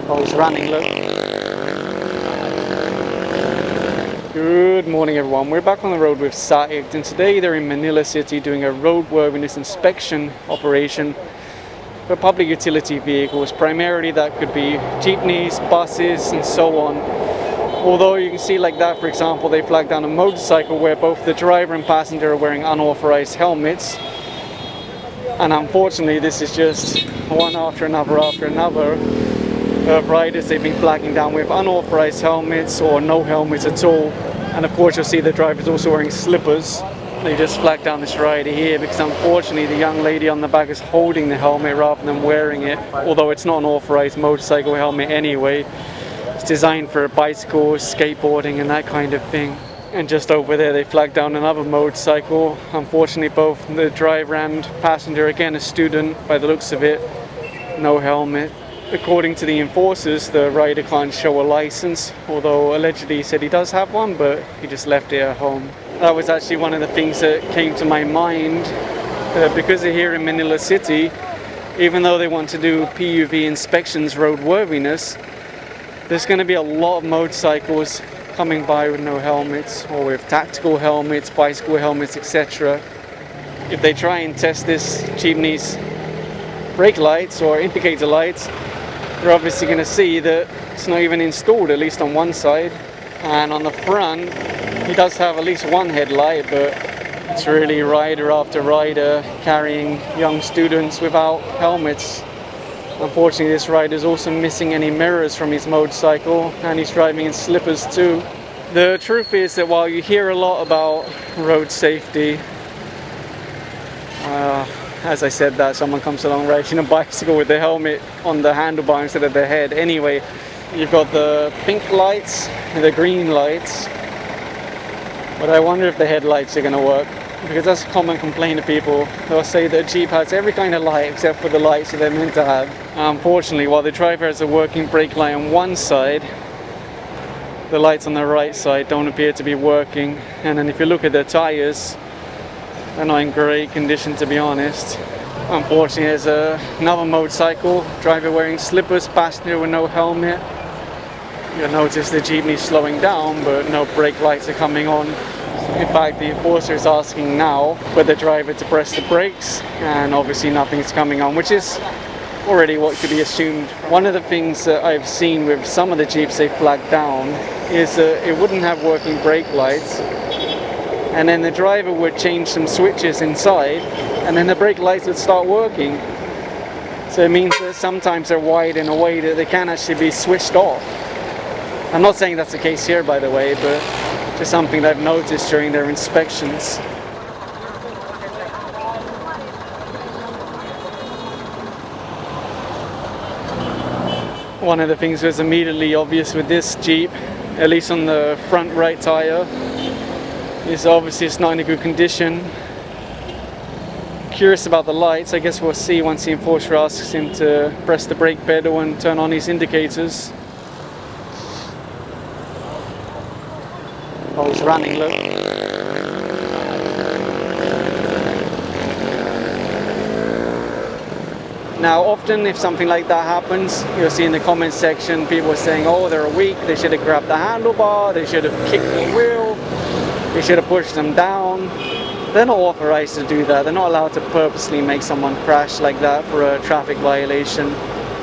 Oh, he's running, look. Good morning, everyone. We're back on the road with DOTr-SAICT, and today they're in Manila City doing a roadworthiness inspection operation for public utility vehicles. Primarily that could be jeepneys, buses, and so on. Although you can see like that, for example, they flagged down a motorcycle where both the driver and passenger are wearing unauthorized helmets. And unfortunately, this is just one after another of riders they've been flagging down with unauthorized helmets or no helmets at all. And of course you'll see the driver's also wearing slippers. They just flagged down this rider here because unfortunately the young lady on the back is holding the helmet rather than wearing it, although it's not an authorized motorcycle helmet anyway. It's designed for bicycles, skateboarding and that kind of thing. And just over there they flagged down another motorcycle. Unfortunately both the driver and passenger, again a student by the looks of it, no helmet. According to the enforcers, the rider can't show a license, although allegedly he said he does have one, but he just left it at home. That was actually one of the things that came to my mind, because they're here in Manila City, even though they want to do PUV inspections, roadworthiness, there's going to be a lot of motorcycles coming by with no helmets, or with tactical helmets, bicycle helmets, etc. If they try and test this Jeepney's brake lights or indicator lights, you're obviously going to see that it's not even installed, at least on one side. And on the front, he does have at least one headlight, but it's really rider after rider carrying young students without helmets. Unfortunately, this rider is also missing any mirrors from his motorcycle, and he's driving in slippers too. The truth is that while you hear a lot about road safety, as I said that, someone comes along riding a bicycle with the helmet on the handlebar instead of the head. Anyway, you've got the pink lights and the green lights, but I wonder if the headlights are going to work, because that's a common complaint of people. They'll say that a Jeep has every kind of light except for the lights that they're meant to have. Unfortunately, while the driver has a working brake light on one side, the lights on the right side don't appear to be working. And then if you look at the tires, they're not in great condition, to be honest. Unfortunately, there's another motorcycle, driver wearing slippers, passenger with no helmet. You'll notice the Jeepney slowing down, but no brake lights are coming on. In fact, the enforcer is asking now for the driver to press the brakes, and obviously nothing's coming on, which is already what could be assumed. One of the things that I've seen with some of the Jeeps they flagged down is that it wouldn't have working brake lights, and then the driver would change some switches inside, and then the brake lights would start working. So it means that sometimes they're wired in a way that they can't actually be switched off. I'm not saying that's the case here, by the way, but just something that I've noticed during their inspections. One of the things that was immediately obvious with this Jeep, at least on the front right tire, is obviously it's not in a good condition. Curious about the lights. I guess we'll see once the enforcer asks him to press the brake pedal and turn on his indicators. Oh, he's running, look. Now, often if something like that happens, you'll see in the comments section people are saying, oh, they're weak, they should have grabbed the handlebar, they should have kicked the wheel, they should have pushed them down. They're not authorized to do that. They're not allowed to purposely make someone crash like that for a traffic violation.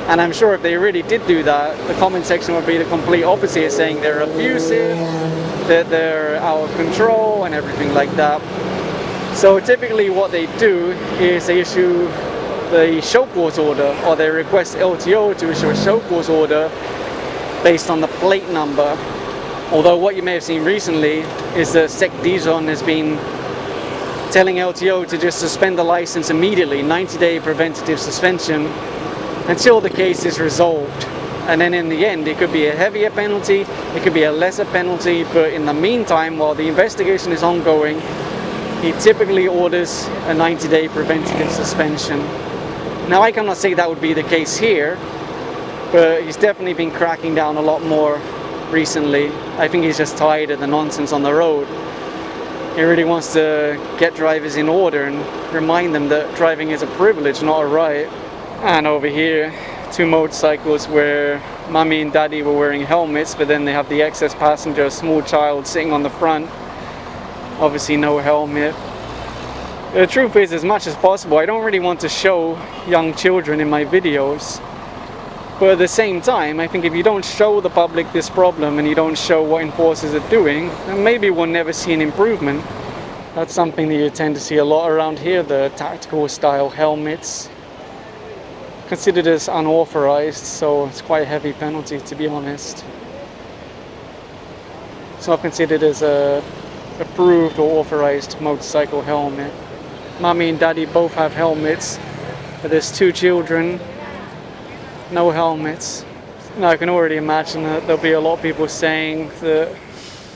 And I'm sure if they really did do that, the comment section would be the complete opposite, saying they're abusive, that they're out of control and everything like that. So typically what they do is they issue the show cause order, or they request LTO to issue a show cause order based on the plate number. Although what you may have seen recently is that SAICT has been telling LTO to just suspend the license immediately, 90-day preventative suspension, until the case is resolved. And then in the end, it could be a heavier penalty, it could be a lesser penalty, but in the meantime, while the investigation is ongoing, he typically orders a 90-day preventative suspension. Now, I cannot say that would be the case here, but he's definitely been cracking down a lot more recently. I think he's just tired of the nonsense on the road. He really wants to get drivers in order and remind them that driving is a privilege, not a right. And over here, two motorcycles where mummy and daddy were wearing helmets, but then they have the excess passenger, a small child sitting on the front, obviously no helmet. The truth is, as much as possible, I don't really want to show young children in my videos, but at the same time, I think if you don't show the public this problem and you don't show what enforcers are doing, then maybe we'll never see an improvement. That's something that you tend to see a lot around here, the tactical style helmets. Considered as unauthorized, so it's quite a heavy penalty, to be honest. It's not considered as a approved or authorized motorcycle helmet. Mummy and daddy both have helmets, but there's two children, no helmets. Now I can already imagine that there'll be a lot of people saying that,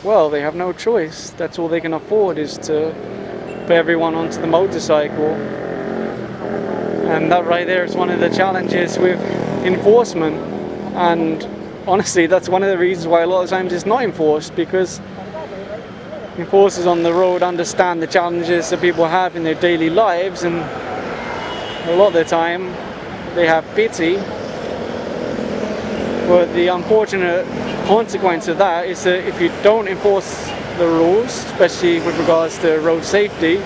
well, they have no choice. That's all they can afford is to put everyone onto the motorcycle. And that right there is one of the challenges with enforcement. And honestly, that's one of the reasons why a lot of times it's not enforced, because enforcers on the road understand the challenges that people have in their daily lives, and a lot of the time they have pity. But the unfortunate consequence of that is that if you don't enforce the rules, especially with regards to road safety,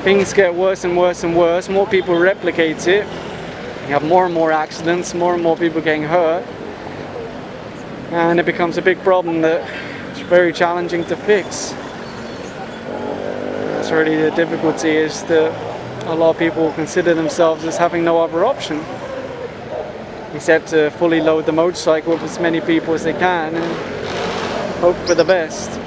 things get worse and worse and worse. More people replicate it. You have more and more accidents, more and more people getting hurt, and it becomes a big problem that it's very challenging to fix. That's really the difficulty, is that a lot of people consider themselves as having no other option except to fully load the motorcycle with as many people as they can and hope for the best.